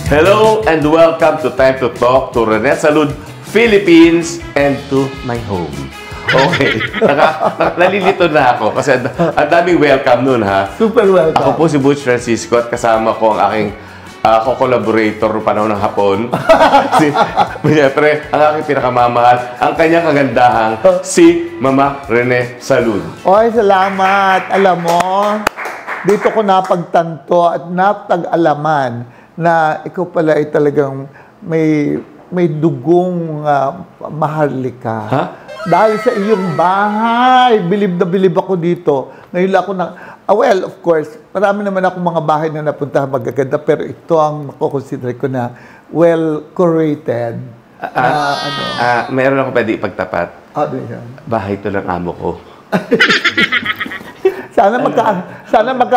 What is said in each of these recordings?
Hello and welcome to Time to Talk to Rene Salud, Philippines, and to my home. Okay, nalilito na ako kasi ang daming welcome nun, ha? Super welcome. Ako po si Butch Francisco at kasama ko ang aking co-collaborator noong panahon ng hapon. Siyempre, ang aking pinakamamahal, ang kanyang kagandahang si Mama Rene Salud. Oy, salamat. Alam mo, dito ko napagtanto at napag-alaman na ikaw pala ay talagang may dugong maharlika. Ha? Dahil sa iyong bahay, bilib na bilib ako dito. Ngayon lang ako well, of course, marami naman akong mga bahay na napuntahan magaganda, pero ito ang makukonsider ko na well-curated. Meron ako pwede ipagtapat. Ano yan? Bahay to ng amo ko. Sana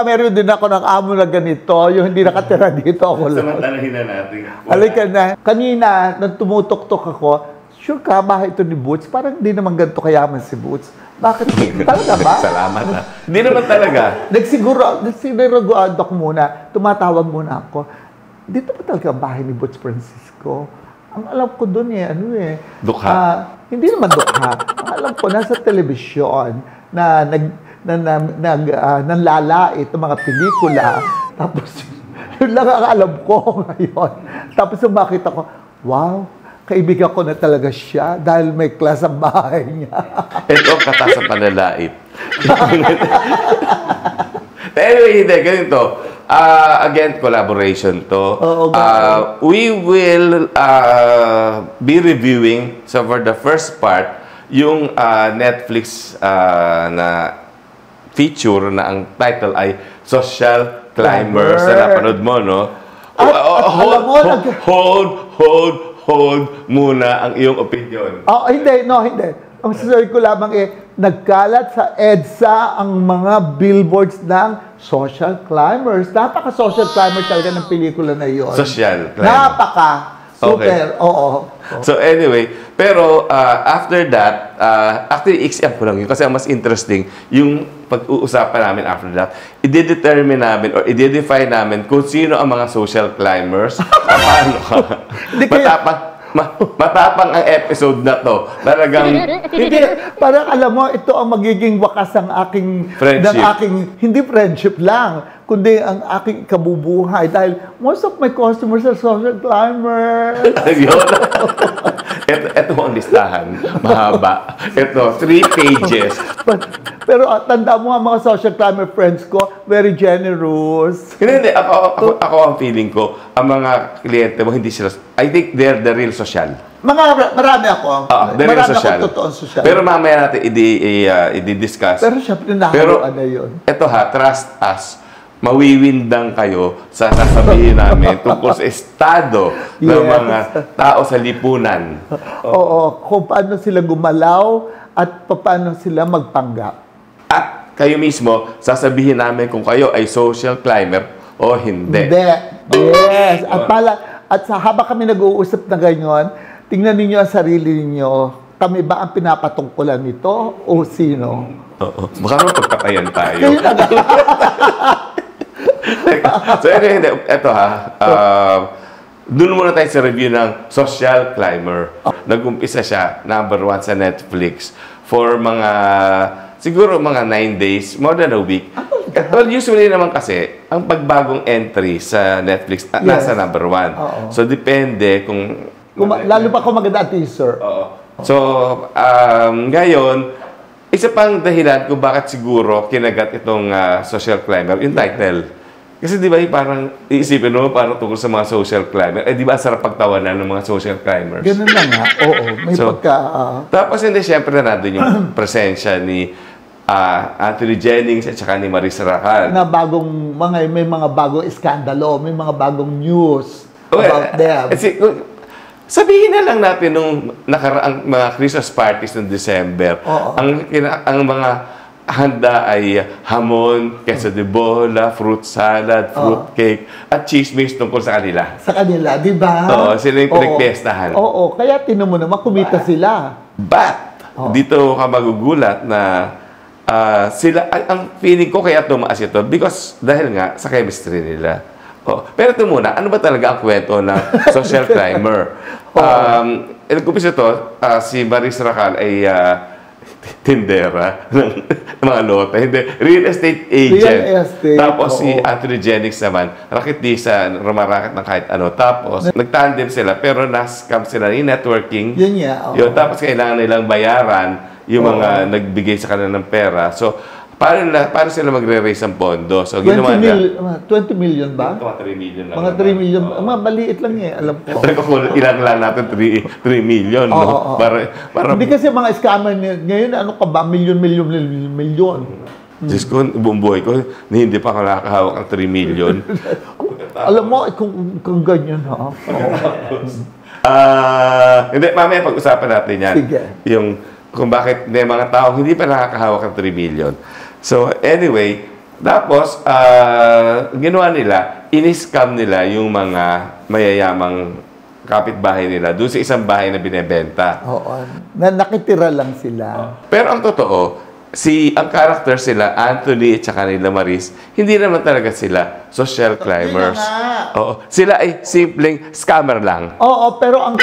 meron din ako ng amo na ganito, yung hindi nakatira dito ako lang. Samantalahin na natin. Halika na. Kanina, nang tumutok-tok ako, sure ka, bahay ito ni Boots? Parang hindi naman ganito kayaman si Boots. Bakit? Talaga ba? Salamat, ha. Hindi naman talaga. Nagsigurado ako muna. Tumatawag muna ako. Dito pa talaga ang bahay ni Boots Francisco? Ang alam ko doon Dukha? Hindi naman dukha. Ang alam ko, nasa telebisyon na nanlalait ng mga pelikula. Tapos, yun lang ang alam ko ngayon. Tapos nung makita ko, wow, kaibigan ko na talaga siya dahil may class ang bahay niya. Ito, katas sa panlalait. Anyway, hindi, ganito. Again, collaboration to. We will be reviewing, so for the first part, yung Netflix na feature na ang title ay Social Climbers na napanood mo, no? Hold muna ang iyong opinion. Hindi. Ang sasabi ko lamang nagkalat sa EDSA ang mga billboards ng social climbers. Napaka-social climber talaga ng pelikula na iyon. Social climber. Super, okay. Oo. So anyway, pero after that, actually, XM ko lang yun kasi ang mas interesting, yung pag-uusapan namin after that, i-determine namin or i-define namin kung sino ang mga social climbers, paano ka. Matapang ang episode na to. Talagang hindi, parang alam mo, ito ang magiging wakas ng aking friendship. Hindi friendship lang, kundi ang aking kabubuhay dahil most of my customers are social climbers. Ito ang listahan. Mahaba. Ito, 3 pages. Pero tanda mo ang mga social climber friends ko, very generous. Hindi. Ako ang feeling ko, ang mga kliyente mo, hindi sila, I think they're the real social. Marami ako. Marami ako totoong social. Pero mamaya natin i-discuss. Pero syempre nahaluan na yun. Ito trust us. Mawiwindang kayo sa sasabihin namin tungkol sa estado ng mga tao sa lipunan. Oo, kung paano sila gumalaw at paano sila magpanggap. At kayo mismo, sasabihin namin kung kayo ay social climber o hindi. Yes. At habang kami nag-uusap na ganyan, tingnan ninyo ang sarili ninyo. Kami ba ang pinapatungkulan nito o sino? Oo. Baka naman pagkatayan tayo. So, ito doon muna tayo sa review ng Social Climber. Nag-umpisa siya, number 1 sa Netflix, for siguro mga 9 days, more than a week. Well, usually naman kasi, ang pagbagong entry sa Netflix, nasa number 1. So, depende kung lalo pa kung maganda ang teaser. So, ngayon, isa pang dahilan kung bakit siguro kinagat itong Social Climber, yung title. Kasi di ba parang iisipin mo parang tungkol sa mga social climber. Di ba sarap pagtawanan ng mga social climbers? Ganun na nga. Oo. May Tapos hindi, syempre na doon yung presensya ni Anthony Jennings at saka ni Marisa Racal. Na may mga bagong iskandalo, may mga bagong news about them. Sabihin na lang natin nung nakaraang mga Christmas parties ng December, ang mga handa ay hamon, queso de bola, fruit salad, fruit cake, at chismis tungkol sa kanila. Sa kanila, di ba? Oo, sila yung pinagpiestahan. Oo, kaya tinan mo naman, kumita sila. But, dito ka magugulat na ang feeling ko kaya tumaas ito because dahil nga sa chemistry nila. Oh, pero ito muna, ano ba talaga ang kwento ng social climber? Nagkumpisa to, si Maris Racal ay tindera ng mga lote. Hindi, real estate agent. Real estate, Tapos si oo. Anthony Jennings naman, raketisa, rumaraket ng kahit ano. Tapos, nagtandem sila, pero na-scam sila yung networking. Yun nga, oo. Yun, tapos kailangan nilang bayaran yung mga nagbigay sa kanila ng pera. So, paano sila magre-raise ng pondo? So, 20 ginawa nila. 20 million ba? Mga 3 million lang. Mga 3 million. Mga maliit lang eh, alam ko. Kung ilang lang natin, 3 million. No? Oo. Para Hindi kasi mga scammer ngayon, ano ka ba? Milyon. Diyos ko, buong buhay ko, hindi pa ako nakakahawak ng 3 million. Alam mo, kung ganyan ha. Hindi, mamaya pag-usapan natin yan. Sige. Yung kung bakit may mga tao hindi pa nakakahawak ng 3 million. So, anyway, tapos, ginawa nila, in-scam nila yung mga mayayamang kapitbahay nila doon sa isang bahay na binebenta. Oo. Nakitira lang sila. Pero ang totoo, ang character sila, Anthony at saka nila Maris, hindi naman talaga sila social climbers. Oo. Sila ay simpleng scammer lang. Oo, pero ang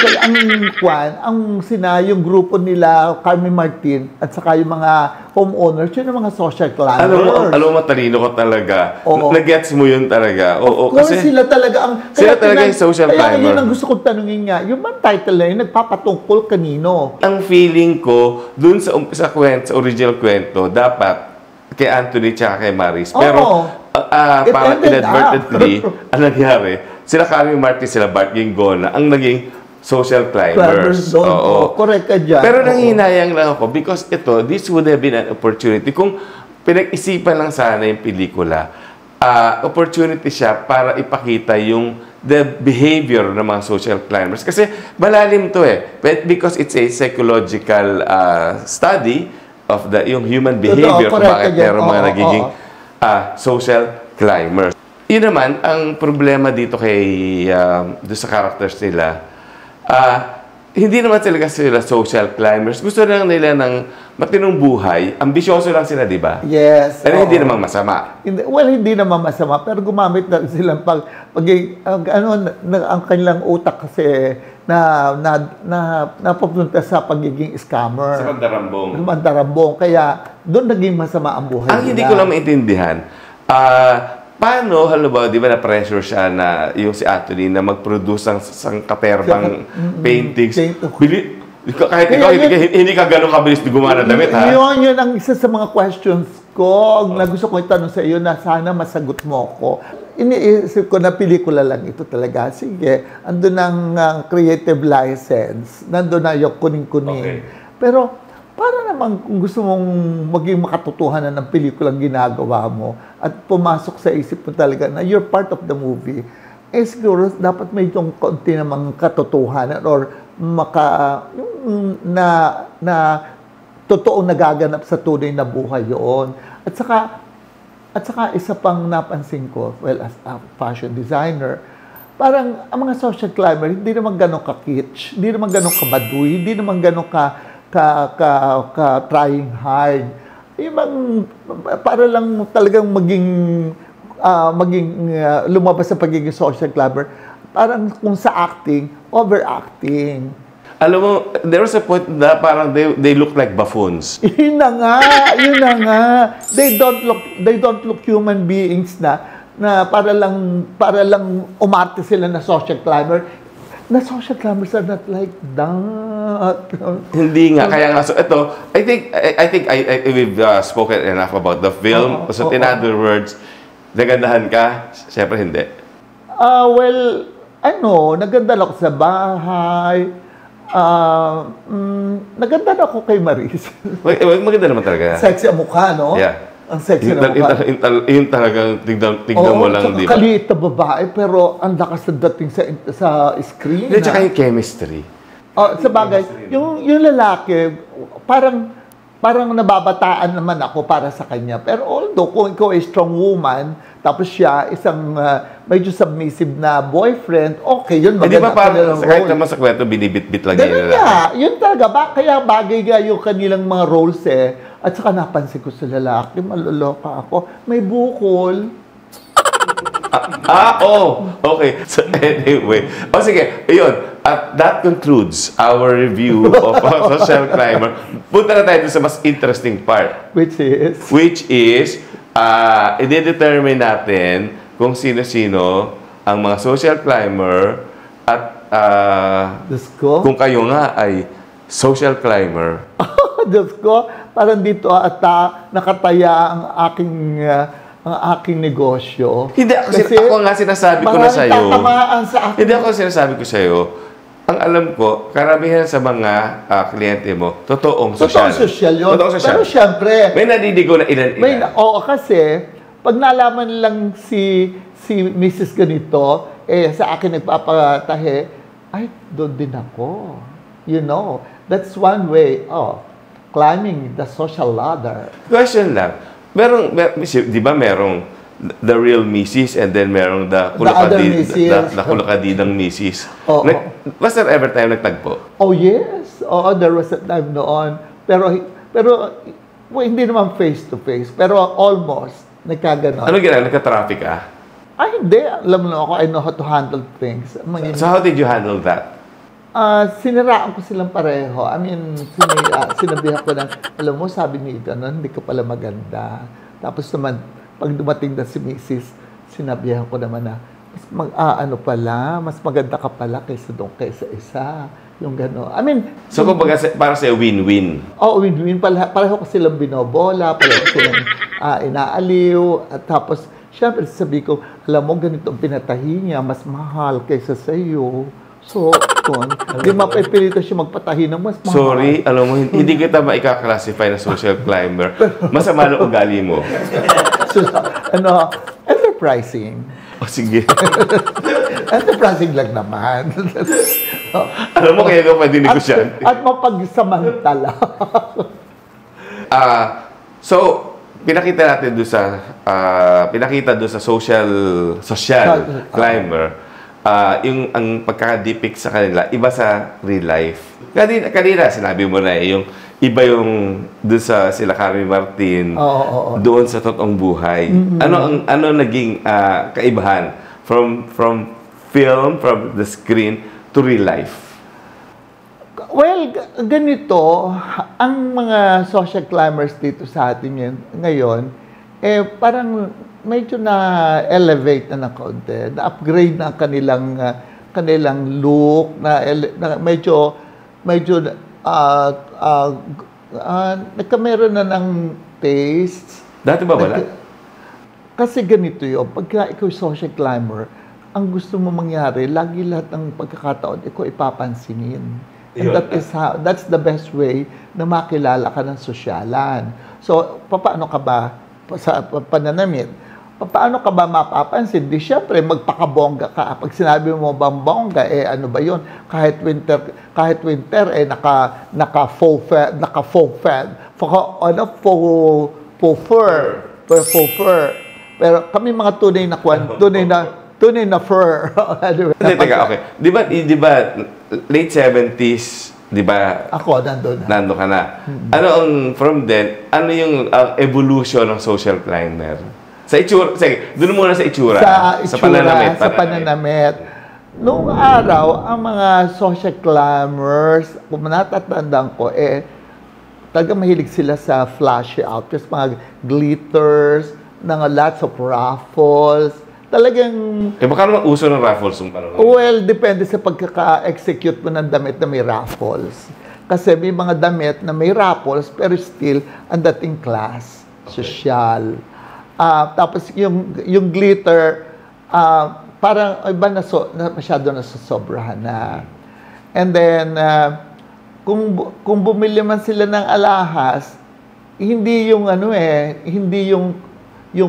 yung grupo nila, Carmen Martin, at saka yung mga homeowners, yun ang mga social climbers. Alam mo, matalino ko talaga. Oo. Nag-gets mo yun talaga. Oo, Kasi sila talaga sila talaga yung social kaya climber. yun ang gusto kong tanungin nga, yung bang title na yun, nagpapatungkol kanino? Ang feeling ko, dun sa original kwento, dapat kay Anthony tsaka kay Maris. Pero, parang ended inadvertently, ang nangyari, sila Carmen Martin, sila Bart Gingona, ang naging social climbers. Doon. Oo. Correct ka dyan. Pero nanghihinayang lang ako because this would have been an opportunity. Kung pinag-isipan lang sana yung pelikula, opportunity siya para ipakita yung the behavior ng mga social climbers. Kasi malalim to But because it's a psychological study of yung human behavior kung bakit meron mga nagiging social climbers. Yun naman, ang problema dito doon sa characters nila, hindi naman talaga sila social climbers. Gusto lang nila ng matinong buhay. Ambisyoso lang sila, di ba? Yes. Pero hindi naman masama. Hindi naman masama. Pero gumamit na silang ang kanilang utak kasi napapunta sa pagiging scammer. Sa Mandarambong. Kaya doon naging masama ang buhay Ang hindi ko lang maintindihan, paano, halimbawa, di ba na-pressure siya na yung si Anthony na mag-produce ng sangkaterbang paintings. Kahit ikaw, hindi ka gano'ng kabilis na gumana damit, ha? Yun ang isa sa mga questions ko na gusto ko itanong sa iyo na sana masagot mo ko. Iniisip ko na pelikula lang ito talaga. Sige, andun ang creative license. Nandun na yung kuning-kuning. Okay. Pero, para naman kung gusto mong maging makatotohanan ng pelikulang ginagawa mo at pumasok sa isip mo talaga na you're part of the movie, siguro dapat may itong konti namang katotohanan or na totoong nagaganap sa tunay na buhay yun. At saka isa pang napansin ko, well, as a fashion designer, parang ang mga social climber, hindi naman ganun ka-kitsch, hindi naman ganun ka-baduy, hindi naman ganun trying hard. Para lang talagang lumabas sa pagiging social climber. Parang kung sa acting, overacting. Alam mo, there was a point na parang they look like buffoons. Yun na nga. They don't look human beings na para lang umarte sila na social climber. Na social climbers are not like that. Hindi nga. Kaya nga, so ito, I think we've spoken enough about the film. So in other words, nagandahan ka? Siyempre hindi. Well, naganda ako sa bahay. Naganda na ako kay Maris. Maganda naman talaga. Sexy ang mukha, no? Yeah. Ang sexy na mukha. Yung talagang tignan mo lang, di ba? Kaliit na babae, pero ang lakas na dating sa screen. Hindi, tsaka yung chemistry. Sa bagay, yung lalaki, parang nababataan naman ako para sa kanya. Pero although kung ikaw ay strong woman, tapos siya isang medyo submissive na boyfriend, okay, yun Di ba parang kahit role. naman sa kwento, binibit-bit lang Ganun yun. nga, yun talaga. Kaya bagay nga yung kanilang mga roles At saka napansin ko sa lalaki, maloloka ako, may bukol. Okay. So anyway. O sige, yun. At that concludes our review of Social Climber. Punta na tayo dun sa mas interesting part. Which is? Which is, i-determine natin kung sino-sino ang mga social climber at Diyos ko. kung kayo nga ay social climber. Diyos ko, parang dito ata nakataya ang aking negosyo. Hindi, ako nga sinasabi ko na sa'yo. Maraming tatamaan sa akin. Hindi ako sinasabi ko sa'yo. Ang alam ko, karamihan sa mga kliyente mo, totoong social. Totoong social yun. Totoong social. Pero syempre, May nadidigo na ilan-ilan. oo, kasi pag nalaman lang si Mrs. ganito, sa akin nagpapatahe, ay, doon din ako. You know, that's one way of climbing the social ladder. Question lang. Di ba merong the real Mrs. and then merong the kulakadidang Mrs. Oo. Was there ever time nagtagpo? Oh, yes. Oo, there was a time noon. Pero hindi naman face-to-face. Pero almost. Nagkaganon. Ano ginagawa? Nagka-traffic ka? Ay, hindi. Alam mo ako, I know how to handle things. So how did you handle that? Siniraan ko silang pareho. I mean, sinabihan ko na, alam mo, sabi ni Ganon, hindi ka pala maganda. Tapos naman, pag dumating na si Mrs., sinabihan ko naman na, mas maganda ka pala kaysa isa. Yung gano'n. I mean, so kumbaga para sa win-win. Oo, win-win. Pareho ko silang binobola, pareho ko silang inaaliw. At tapos, syempre, sabi ko, alam mo, ganito ang pinatahi niya, mas mahal kaysa sa iyo. So, hindi mapipilito siya magpatahi ng mas mahal. Sorry, alam mo, hindi kita maika-classify na social climber. Masama ng ugali mo. So, enterprising. O sige. Enterprising lang naman. Alam mo, kaya ka pwede negosyante. At mapagsamantala. So, pinakita natin doon sa social climber, yung ang pagkaka-depict sa kanila, iba sa real life. Kanina sinabi mo na yung iba yung doon sa sila Carmen Martin, doon sa totoong buhay. Ano naging kaibahan from film, from the screen to real life? Well, ganito, ang mga social climbers dito sa atin ngayon, parang medyo na-elevate na ng konti, na-upgrade na kanilang look, medyo nagkameron na ng taste. Dati ba wala? Kasi ganito yun, pagka ikaw social climber, ang gusto mo mangyari, lagi lahat ng pagkakataon, ikaw ipapansinin. And that's the best way na makilala ka ng sosyalan. So, paano ka ba sa pananamit? Paano ka ba mapapansin? Di syempre, magpakabongga ka. Pag sinabi mo bang bongga, ano ba yun? Kahit winter, naka-faux fur. Pero kami mga tunay na fur. Teka, okay. Di ba, late 70s, di ba? Ako, nandun ka na. From then, ano yung evolution ng social climber? Sa itsura, sige, doon muna sa itsura. Sa pananamit. Noong araw, ang mga social climbers, kung natatandaan ko, talagang mahilig sila sa flashy outfits, mga glitters, lots of raffles. Talagang... baka naman uso ng raffles yung parang... Well, depende sa pagkaka-execute mo ng damit na may raffles. Kasi may mga damit na may raffles, pero still, ang dating class, social. Tapos yung glitter, parang iba masyado nasosobrahan na. And then, kung bumili man sila ng alahas, hindi yung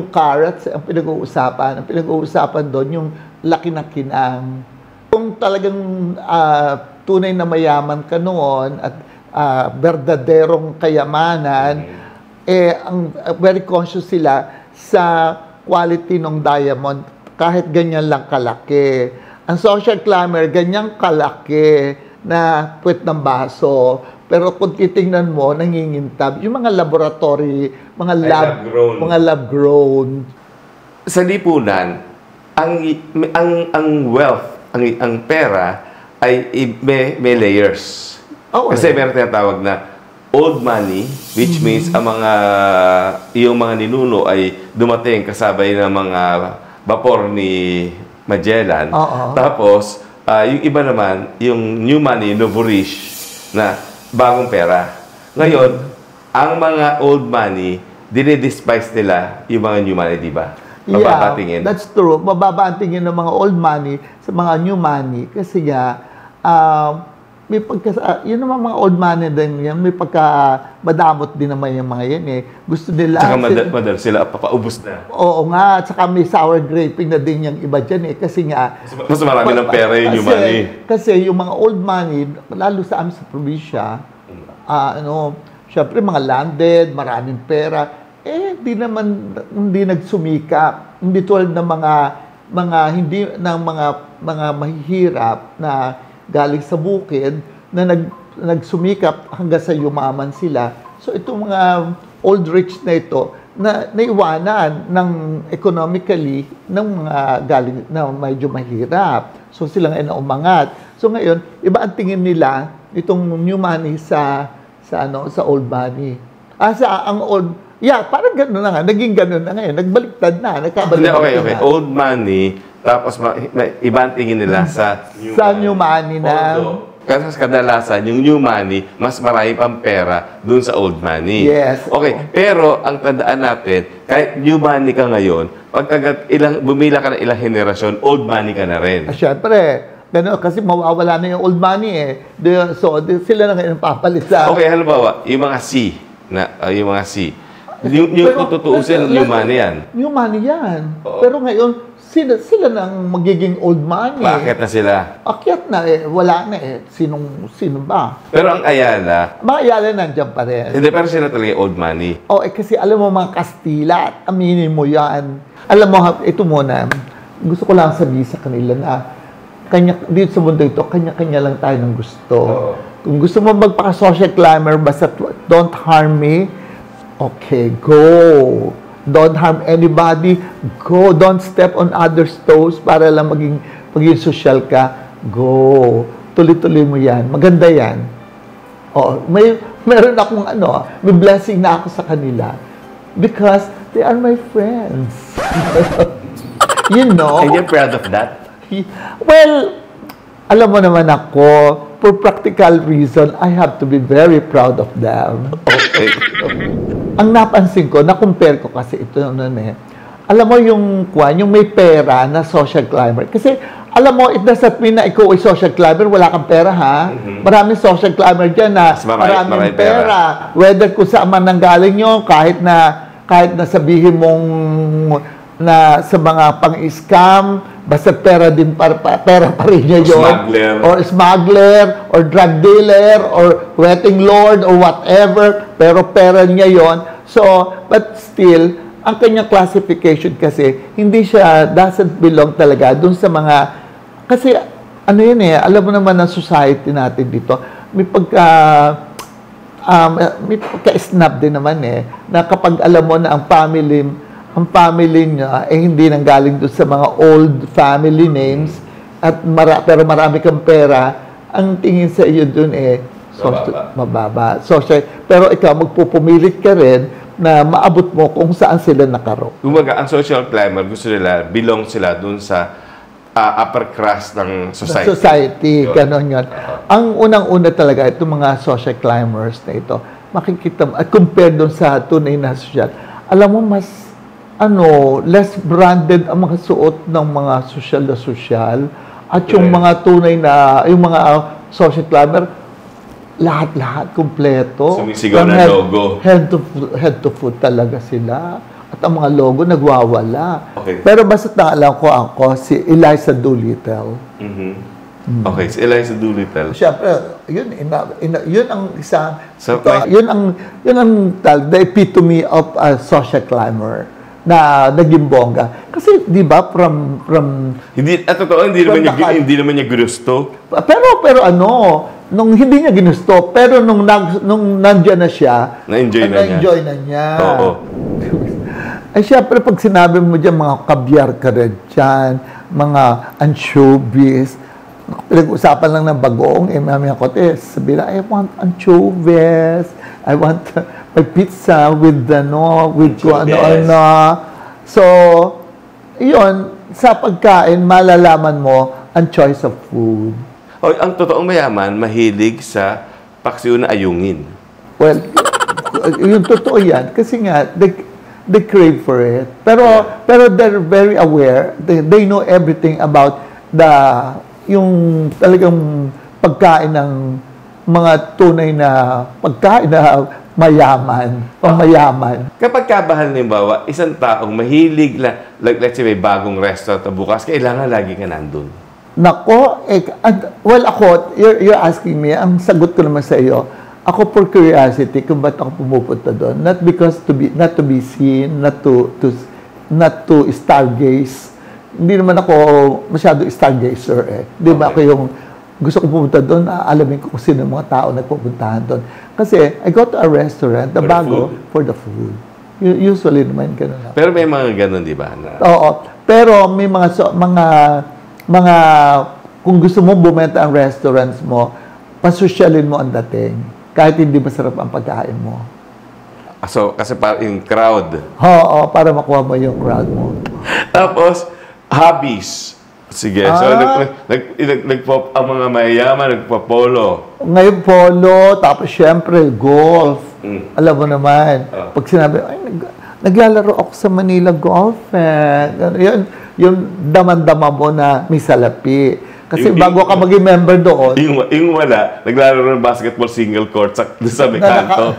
carrots ang pinag-uusapan. Ang pinag-uusapan doon, yung laki na kinang. Kung talagang tunay na mayaman ka noon at berdaderong kayamanan, very conscious sila sa quality ng diamond, kahit ganyan lang kalaki. Ang social climber, ganyang kalaki na puwet ng baso. Pero kung titingnan mo, nangingintab. Yung mga laboratory, mga lab-grown. Sa lipunan, ang wealth, ang pera ay may layers. Oh, Kasi meron tinatawag na old money, which means yung mga ninuno ay dumating kasabay ng mga vapor ni Magellan. Tapos, yung iba naman, yung new money, novorish, na bagong pera. Ngayon, ang mga old money, dinidespise nila yung mga new money, di ba? Mababatingin. Yeah, that's true. Mababa ang tingin ng mga old money sa mga new money. Kasi nga, may yun naman mga old money din yan, may madamot din naman yung mga yan eh. Gusto nila... Saka madal sila papaubos na. Oo nga, saka may sour graping na din yung iba dyan eh. Kasi nga... Mas marami ng pera yung new money. Kasi yung mga old money, lalo sa amin sa probinsya, syempre mga landed, maraming pera, hindi nagsumikap. Hindi tulad ng mga mahihirap na galing sa bukid na nagsumikap hanggang sa yumaman sila. So itong mga old rich na ito na naiwanan ng economically ng mga galing na medyo mahirap. So sila ngayon na umangat. So ngayon, iba ang tingin nila itong new money sa old money. Parang gano'n na nga. Naging gano'n na ngayon. Nagbaliktad na. Okay. Old money, tapos iba ang tingin nila sa new money na... Kasi kadalasan, yung new money, mas marami pang pera dun sa old money. Yes. Okay, pero ang tandaan natin, kahit new money ka ngayon, bumila ka ng ilang henerasyon, old money ka na rin. Siyempre. Gano'n, kasi mawawala na yung old money eh. So, sila na ngayon papalitan. Okay, halimbawa, yung mga C, yung tutuusin, new money yan. New money yan. Pero ngayon, sila nang magiging old money. Bakit na sila? Akyat na eh. Wala na eh. Sino ba? Pero ang Ayala... Mga Ayala nandiyan pa rin. Hindi, pero sila talaga old money. Kasi alam mo mga Kastila, aminin mo yan. Alam mo, ito muna, gusto ko lang sabihin sa kanila na dito sa mundo ito, kanya-kanya lang tayo ng gusto. Kung gusto mo magpaka-social climber, basta don't harm me, okay, go. Don't harm anybody. Go. Don't step on others' toes para lang maging social ka. Go. Tuloy-tuloy mo yan. Maganda yan. Meron akong may blessing na ako sa kanila. Because they are my friends. You know? And you're proud of that? Well, alam mo naman ako, for practical reason, I have to be very proud of them. Okay. Ang napansin ko, na-compare ko kasi ito alam mo yung may pera na social climber. Kasi, alam mo, it doesn't mean na ikaw ay social climber, wala kang pera, ha? Maraming social climber dyan na maraming pera. Whether kung saan man nanggaling nyo, kahit na sabihin mong na sa mga pang-scam, basta pera din pera pa rin niya yun. Smuggler, or drug dealer, or wedding lord, or whatever, pero pera niya yon. So, but still, ang kanyang classification kasi, hindi siya, doesn't belong talaga dun sa mga, kasi, yun alam mo naman ng society natin dito, may pagka-snap din naman na kapag alam mo na ang family niya hindi nanggaling doon sa mga old family names at pero marami kang pera, ang tingin sa iyo doon mababa. Pero ikaw magpupumilit ka rin na maabot mo kung saan sila nakaro. Kumbaga, ang social climber, gusto nila, belong sila doon sa upper class ng society. Ganon yun. Ang unang-una talaga, itong mga social climbers na ito, makikita mo, compare doon sa tunay na social, alam mo, mas less branded ang mga suot ng mga social na social at yung mga tunay na, yung mga social climber, lahat-lahat kompleto. Sumisigaw na logo. Head to foot talaga sila. At ang mga logo nagwawala. Okay. Pero basta alam ko ako, si Eliza Doolittle. Okay, si Eliza Doolittle. Siyempre, yun ang isang, yun ang the epitome of a social climber na naging bongga. Kasi, di ba, from hindi, totoo, hindi naman niya gusto. Pero nung hindi niya ginusto, pero nung nandiyan na siya, na-enjoy na niya. Oo. Ay, syempre, pag sinabi mo dyan, mga kabyar ka rin dyan, mga anchovies, pinag-usapan lang ng bagoong, mami ako, sabi na, I want anchovies, I want my pizza with, with ano. So, yun, sa pagkain, malalaman mo ang choice of food. O, ang totoong mayaman, mahilig sa paksiw na ayungin. Well, yung totoo yan, kasi nga, they crave for it. Pero they're very aware. They know everything about yung talagang pagkain ng mga tunay na pagkain na mayaman, pangmayaman. Kapag kabahal, halimbawa, isang taong mahilig like, let's say may bagong restaurant na bukas, kailangan lagi ka nandun. Nako, well ako, you're asking me, ang sagot ko naman sa iyo, ako for curiosity kung ba't ako pumupunta doon. Not because not to be seen, not to stargaze. Hindi naman ako masyado stargazer eh. Di ba ako yung gusto ko pumunta doon, alamin ko kung sino yung mga tao nagpupuntahan doon. Kasi I go to a restaurant, the bago, for the food. Usually naman ganun lang. Pero may mga ganun, di ba? Oo. Pero may mga kung gusto mo bumenta ang restaurants mo, pasosyalin mo ang dating. Kahit hindi masarap ang pagkain mo. So, kasi para yung crowd. Oo, para makuha mo yung crowd mo. Tapos, hobbies. Sige. So, ang mga mayayaman, nagpa-polo. Ngayon, polo, tapos syempre, golf. Alam mo naman, pag sinabi, ay, naglalaro ako sa Manila Golf. Yung daman-dama mo na may salapi. Kasi bago ka maging member doon. Yung wala, naglalaro ng basketball single court sa may kanto.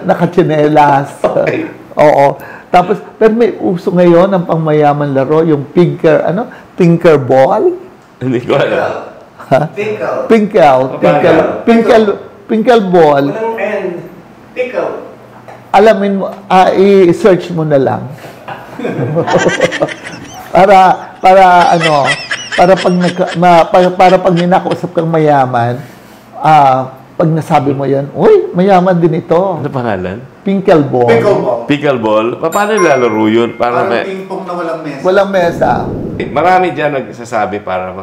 Nakachinelas. Okay. Oo. Tapos, pero may uso ngayon ang pangmayaman laro, yung tinker ball. Hindi ko alam. Pinkle ball. Walang N. Pickle. Alamin mo, i-search mo na lang. para pag ninakausap kang mayaman, pag nasabi mo yan, uy, mayaman din ito. Ano pangalan? Pickleball. Pickleball? Paano nilalaro yun? Parang ping-pong na walang mesa. Walang mesa. Marami dyan nagsasabi para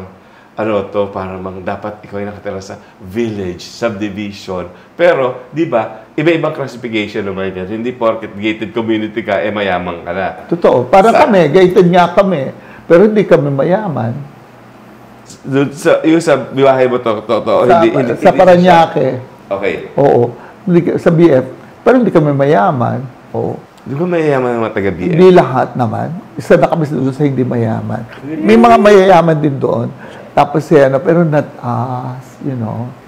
dapat ikaw ay nakatira sa village, subdivision. Pero, di ba, iba-ibang classification naman yan. Hindi porket gated community ka, mayaman ka na. Totoo. Parang kami, gated nga kami. Pero hindi kami mayaman. Yung sa biwahe mo Sa Paranaque. Okay. Oo. Sa BF. Pero hindi kami mayaman. Oo. Di ba mayayaman ang mga taga-BF? Hindi lahat naman. Isa na kami doon sa hindi mayaman. May mga mayayaman din doon. Tapos pero not us,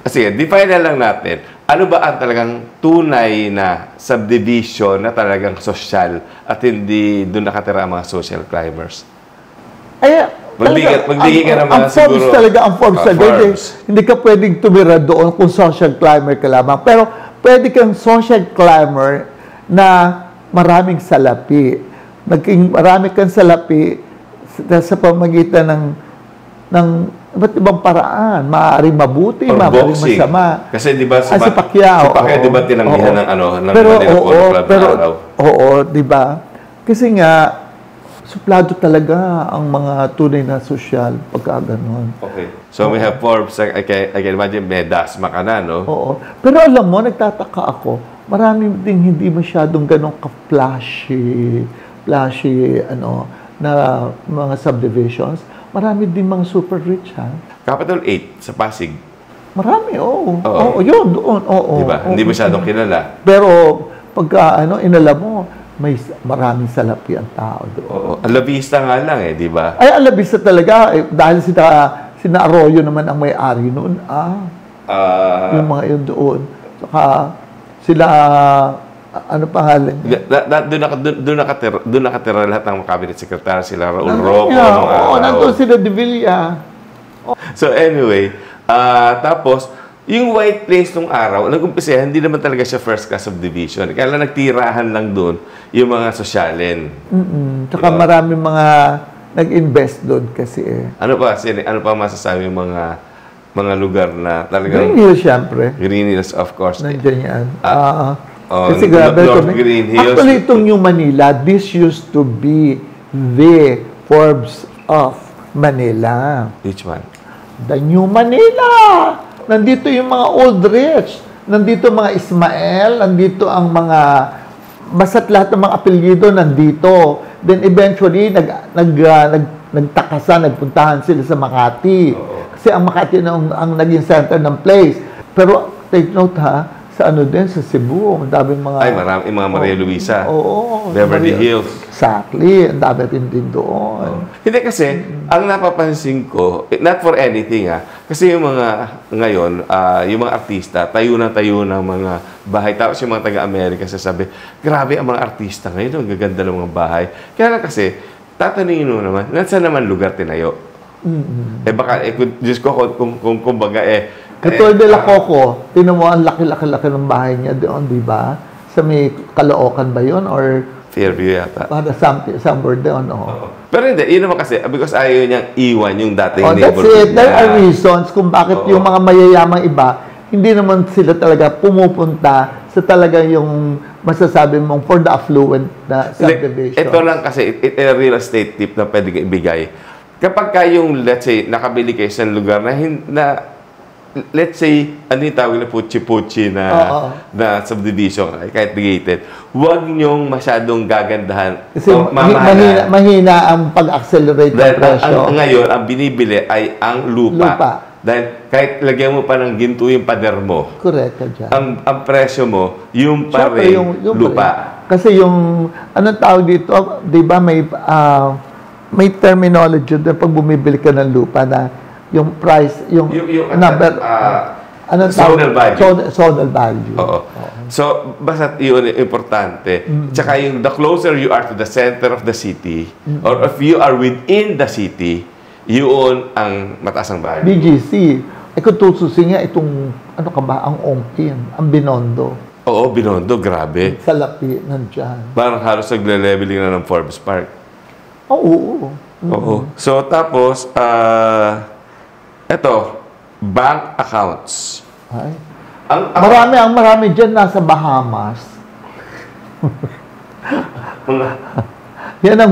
Kasi, define na lang natin. Ano ba ang talagang tunay na subdivision na talagang social at hindi doon nakatira ang mga social climbers? Magdiging ka naman siguro. Ang Forbes talaga. Hindi ka pwedeng tumira doon kung social climber ka lamang. Pero pwede kang social climber na maraming salapi. Marami kang salapi sa pamagitan ng iba't ibang paraan. Maaaring mabuti, maaaring masama. Kasi di ba si Pacquiao, di ba tinanggihan ng di ba? Kasi nga, suplado talaga ang mga tunay na sosyal pagka ganon. Okay. So we have Forbes, I can imagine may dasma ka na, no? Oo. Pero alam mo, nagtataka ako, marami ding hindi masyadong ganon ka-flashy, na mga subdivisions. Marami din mga super rich, ha? Capital 8 sa Pasig. Marami, oo. Oo, yun, doon. Oo. Diba? Hindi masyadong kilala. Pero, pagka, inala mo, may maraming salapi ang tao doon. Oo. Alabista nga lang, di ba? Ay, alabista talaga. Dahil sina Arroyo naman ang may-ari noon. Yung mga yun doon. Saka, sila, ano pangalan? Doon nakatira lahat ng cabinet secretary, sila Raul Roco. Oo, nandun sila De Villa. So anyway, tapos, yung White Plains nung araw, nag-umpisa, hindi naman talaga siya first class subdivision. Kaya lang nagtirahan lang doon yung mga sosyalin. Tsaka maraming mga nag-invest doon kasi Ano pa masasabi yung mga lugar na talagang... Green Hills, syempre. Green Hills, of course. Nandiyan yan. Kasi grabe. North Green Hills. Actually, itong New Manila, this used to be the Forbes of Manila. Which one? The New Manila! Nandito yung mga old rich. Nandito mga Ismael. Nandito ang mga... Basta't lahat ng mga apelyido nandito. Then eventually, nagtakasan, nagpuntahan sila sa Makati. Kasi ang Makati ang naging center ng place. Pero take note ha, sa ano din, sa Cebu, ang daming mga... Ay, marami, mga Maria Luisa. Oo. Beverly Hills. Exactly. Ang dami din doon. Hindi kasi, ang napapansin ko, not for anything kasi yung mga, ngayon, yung mga artista, tayo ng mga bahay. Tapos yung mga taga-Amerika sasabi, grabe ang mga artista ngayon, ang gaganda ng mga bahay. Kaya lang kasi, tatanungin mo naman, saan naman lugar tinayo? Eh baka, Diyos ko, kung baga Katulad de la Coco, tinan mo ang laki-laki ng bahay niya doon, di ba? Sa may Caloocan ba yun? Or Fairview yata. para somewhere doon, Pero hindi, yun naman kasi, because ayaw niyang iwan yung dating that's neighborhood it. There niya. are reasons kung bakit yung mga mayayamang iba, hindi naman sila talaga pumupunta sa talaga yung masasabi mong for the affluent na subdivision. Ito lang kasi, a real estate tip na pwede kang ibigay. Kapag kayong, let's say, nakabili kayo sa lugar na let's say, ano yung tawag na puchi-puchi na subdivision, kahit gated, huwag niyong masyadong gagandahan. Kasi mahina ang pag-accelerate ng presyo. Ngayon, ang binibili ay ang lupa. Dahil kahit lagyan mo pa ng ginto yung pader mo, correct ka dyan. ang presyo mo, yung pa rin, lupa. Kasi yung, anong tawag dito, di ba may terminology doon pag bumibili ka ng lupa na yung price, yung number, anong zonal value. Zonal value. Oo. So, basta yun importante. Tsaka yung the closer you are to the center of the city, or if you are within the city, yun ang mataas ang value. BGC. Kung tususin nga itong, ano ka ba, ang Ongpin, ang Binondo. Oo, Binondo, grabe. Sa lapi, nandyan. Parang halos nagle-leveling na ng Forbes Park. Oo. Oo. So, tapos, eto, bank accounts. Ay. Marami dyan nasa Bahamas. Yan ang...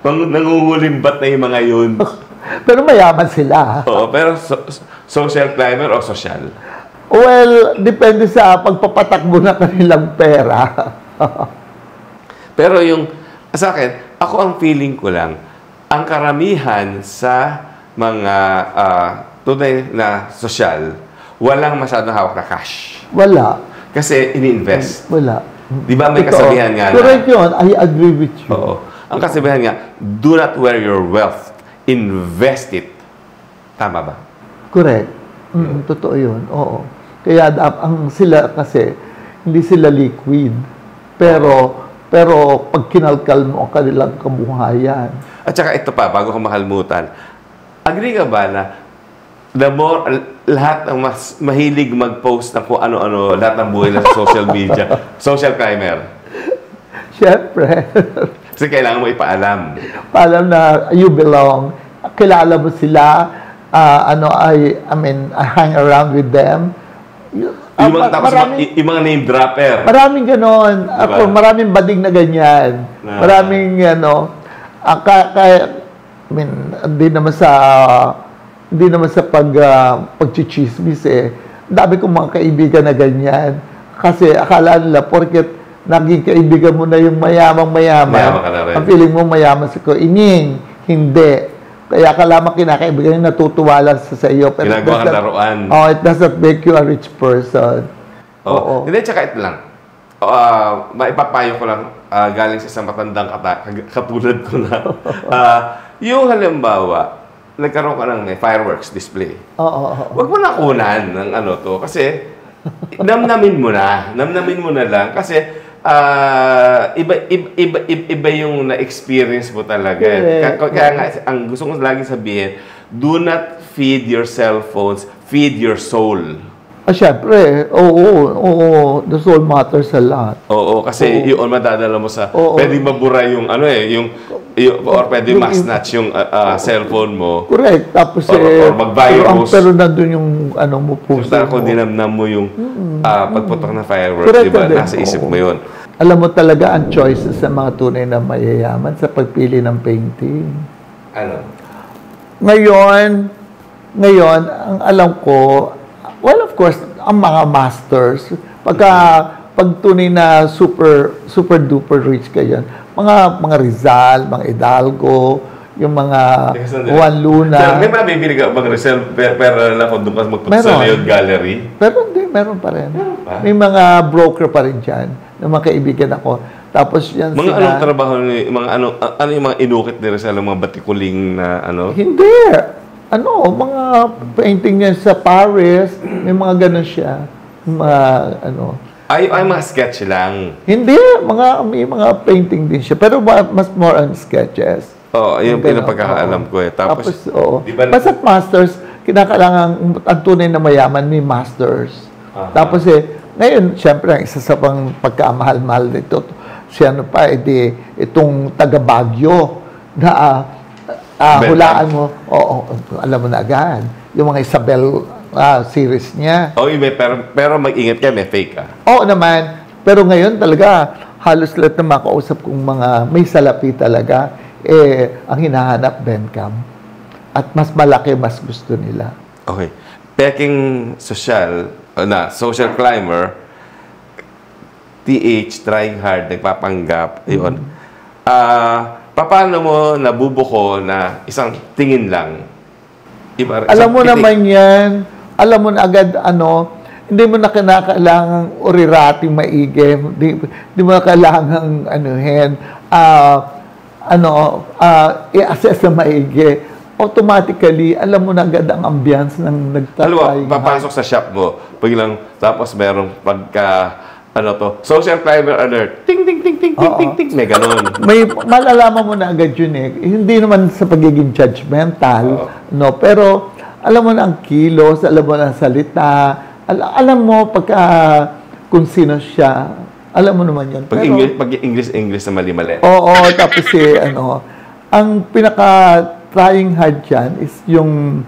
Nangungulimbat na yung mga yun. Pero mayaman sila. Oo, pero social climber o social? Well, depende sa pagpapatakbo ng kanilang pera. Pero yung, sa akin, ako ang feeling ko lang, ang karamihan sa mga tunay na social, walang masyadong hawak na cash. Wala. Kasi ini-invest. Wala. Di ba may kasabihan nga na? Correct yun. I agree with you. Oo. Ang kasabihan nga, do not wear your wealth. Invest it. Tama ba? Correct. Totoo yun. Oo. Kaya sila kasi, hindi sila liquid. Pero pag kinalkal mo ang kanilang kabuhayan. At saka ito pa, bago ko makalimutan, agree ka ba na the more, lahat ang mas mahilig mag-post ng kung ano-ano, lahat ng buhay na sa social media, social climber? Siyempre. Kasi kailangan mo ipaalam. Paalam na you belong. Kilala mo sila. I hang around with them. Yung mga name dropper. Maraming ganon. Diba? Ako, maraming bading na ganyan. Maraming, hindi naman sa pagchichismis Dami kong mga kaibigan na ganyan. Kasi akala nila, porket naging kaibigan mo na yung mayaman ka na rin. ang feeling mo mayaman si ko. Hindi. Kaya lamang kinakaibigan yung natutuwa lang sa iyo. Pero ginagawa ka laruan. It doesn't make you a rich person. Oo. Hindi, tsaka ito lang. Maipapayo ko lang galing sa isang matandang katulad ko na. Yung halimbawa, nagkaroon ka ng fireworks display. Huwag mo na kunan ng to. Kasi, namnamin mo na lang. Kasi, iba yung na-experience mo talaga. Kaya nga, ang gusto ko lagi sabihin, do not feed your cell phones, feed your soul. Syempre, oo, the soul matters a lot. Oo, kasi yun madadala mo sa Oo. pwedeng mabura yung or pwedeng ma-snatch yung cellphone mo. Correct. Tapos Or mag-virus. pero nandun yung mo puso Kung kung mo. dinamnam mo yung pagputok ng fireworks, Correct di ba? ka din. Nasa isip Oo. mo yun. Alam mo talaga ang choices ng mga tunay na mayayaman sa pagpili ng painting. Ano? Ngayon, ang alam ko, well, of course, ang mga masters, pag tunay na super duper rich kayo, mga Rizal, mga Hidalgo, yung mga Juan Luna. May mabibili ka bang Rizal pero lang kung doon ka magpunta sa Meron. Leon Gallery? Pero hindi, meron pa rin. pa? May mga broker pa rin dyan, na mga kaibigan ako. Tapos yan Mga anong trabaho ni ano yung mga inukit ni Rizal, mga batikuling na ano? Hindi. Mga painting niya sa Paris, may mga ganun siya. Ay mga sketch lang. Hindi, may mga painting din siya. Pero mas more on sketches. Oo, yun yung Ganun, pinapagkakaalam ko eh. Tapos oo. di ba- Basta't masters, kinakailangan ang tunay na mayaman may masters. Aha. Tapos ngayon, syempre, ang isa sa pang pagkamahal-mahal nito, itong taga Baguio na hulaan mo, alam mo na agad. Yung mga Isabel series niya. pero mag-ingat ka, may fake ka. Oo naman. Pero ngayon talaga, halos lahat na makausap kong mga may salapi talaga, ang hinahanap Bencam. At mas malaki, mas gusto nila. Okay. Peking social climber, TH, trying hard, nagpapanggap, yun. Paano mo nabubuko na isang tingin lang? Alam mo naman yan, alam mo na agad hindi mo na kinakailangang urirating maigi, hindi mo na kailangang i-assess na maigi. Automatically, alam mo na agad ang ambience ng nagtatry. Papasok sa shop mo, biglang, tapos merong social climber alert, ting, ting, ting, ting, ting, ting, ting, may ganon. May malalaman mo na agad yun eh. Hindi naman sa pagiging judgmental, pero alam mo na ang kilos, alam mo na ang salita, alam mo kung sino siya, alam mo naman yun. Pag English na mali-mali. Oo, tapos ang pinaka-trying hard dyan is yung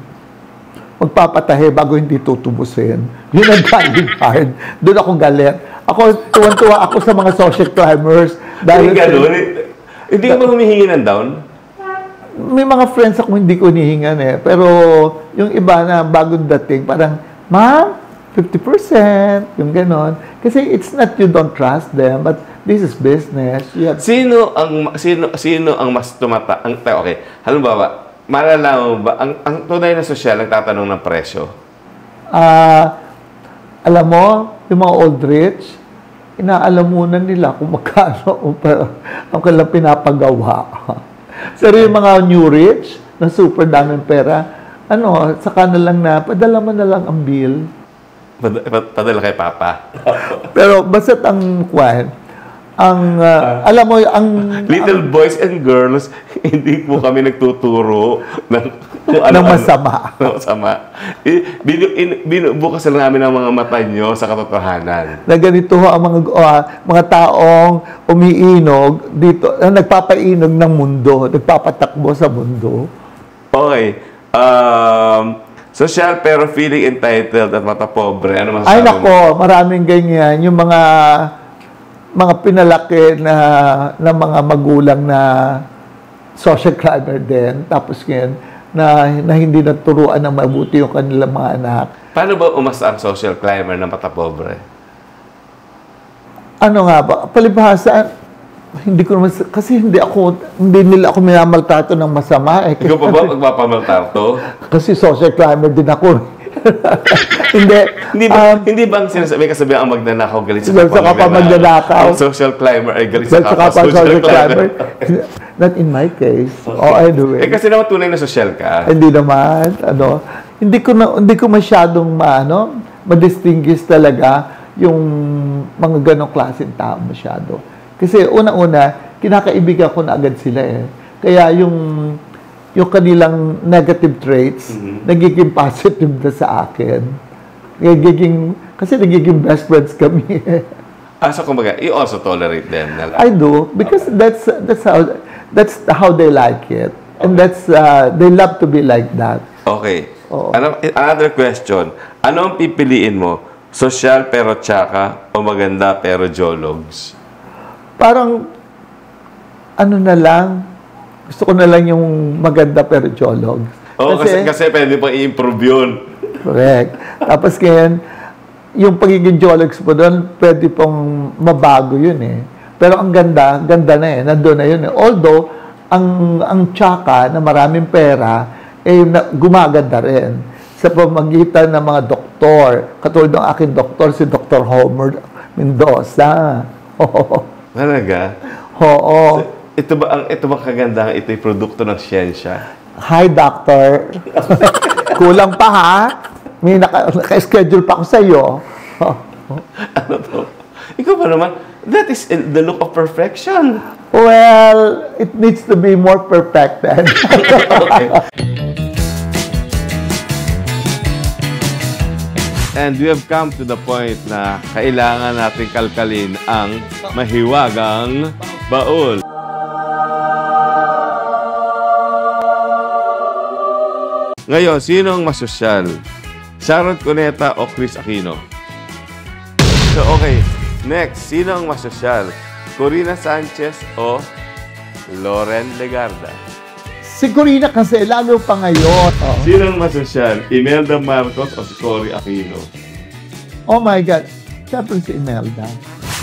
magpapatahe bago hindi tutubusin. Yun ang trying hard. Doon ako galit. Tuwan-tuwa ako sa mga social climbers. Dahil gano'n? Hindi mo humihingi ng down? May mga friends ako hindi ko hinihingan Pero yung iba na bagong dating, parang, ma'am, 50%, yung ganon. Kasi it's not you don't trust them, but this is business. Sino ang mas tumata? Okay, halimbawa, malalaman mo ba, ang tunay na sosyal nagtatanong ng presyo? Alam mo, yung mga old rich, inaalamunan nila kung magkano ang kanilang pinapagawa. Pero yung mga new rich, na super daming pera, saka na lang padala mo na lang ang bill. Padala kay Papa. Pero basta't alam mo, Little boys and girls, hindi po kami nagtuturo ng masama. Binubukas lang namin ang mga mata nyo sa katotohanan. Na ganito ang mga taong umiinog dito, nagpapainog ng mundo, nagpapatakbo sa mundo. Okay. Social pero feeling entitled at matapobre. Ano masasabi mo? Ay nako, maraming ganyan. Yung mga pinalaki na mga magulang na social climber din. Tapos ngayon, na hindi naturuan ng mabuti yung kanilang mga anak. Paano ba umasa ang social climber na matapobre? Ano nga ba? Palibhasa, hindi ko naman, kasi hindi nila ako minamaltrato ng masama Ikaw pa ba magpapamaltrato? Kasi social climber din ako. Hindi ba ang sinasabi kasabihan ang magnanakaw galit sa kapwa magnanakaw? Ang social climber ay galit sa kapwa social climber. Not in my case. Anyway. Kasi naman tunay na social ka. Hindi naman, hindi ko masyadong ma-distinguish talaga yung mga ganong klaseng tao masyado. Kasi una-una, kinakaibigan ko na agad sila Kaya yung kanilang negative traits, nagiging positive na sa akin. Kasi nagiging best friends kami. So kumbaga, you also tolerate them na lang. I do because that's how they like it, and that's they love to be like that. Okay. Oo. Another question. Ano ang pipiliin mo? Sosyal pero tsaka o maganda pero jologs? Parang ano na lang, gusto ko na lang yung maganda pero jolog. Oo, kasi pwede pang i-improve yun. Correct. Tapos ngayon, yung pagiging jologs mo doon, pwede pong mabago yun eh. Pero ang ganda na eh, nandun na yun eh. Although, ang tsaka na maraming pera, gumaganda rin sa pamagitan ng mga doktor. Katulad ng aking doktor, si Dr. Homer Mendoza. Talaga? Oo. Ito ba kagandahan? Ito'y produkto ng siyensya? Hi, doctor. Kulang pa ha? May naka-schedule pa ako sa iyo. Ano to? Ikaw ba naman? That is the look of perfection. Well, it needs to be more perfected. Okay. And we have come to the point na kailangan natin kalkalin ang mahiwagang baul. Ngayon, sino ang masosyal? Sharon Cuneta o Chris Aquino? So, okay. Next, sino ang masosyal? Corina Sanchez o Loren Legarda? Si Corina kasi, lalo pa ngayon. Oh. Sino ang masosyal? Imelda Marcos o si Cory Aquino? Oh my God. Siyempre si Imelda.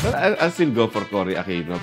But I'll still go for Cory Aquino.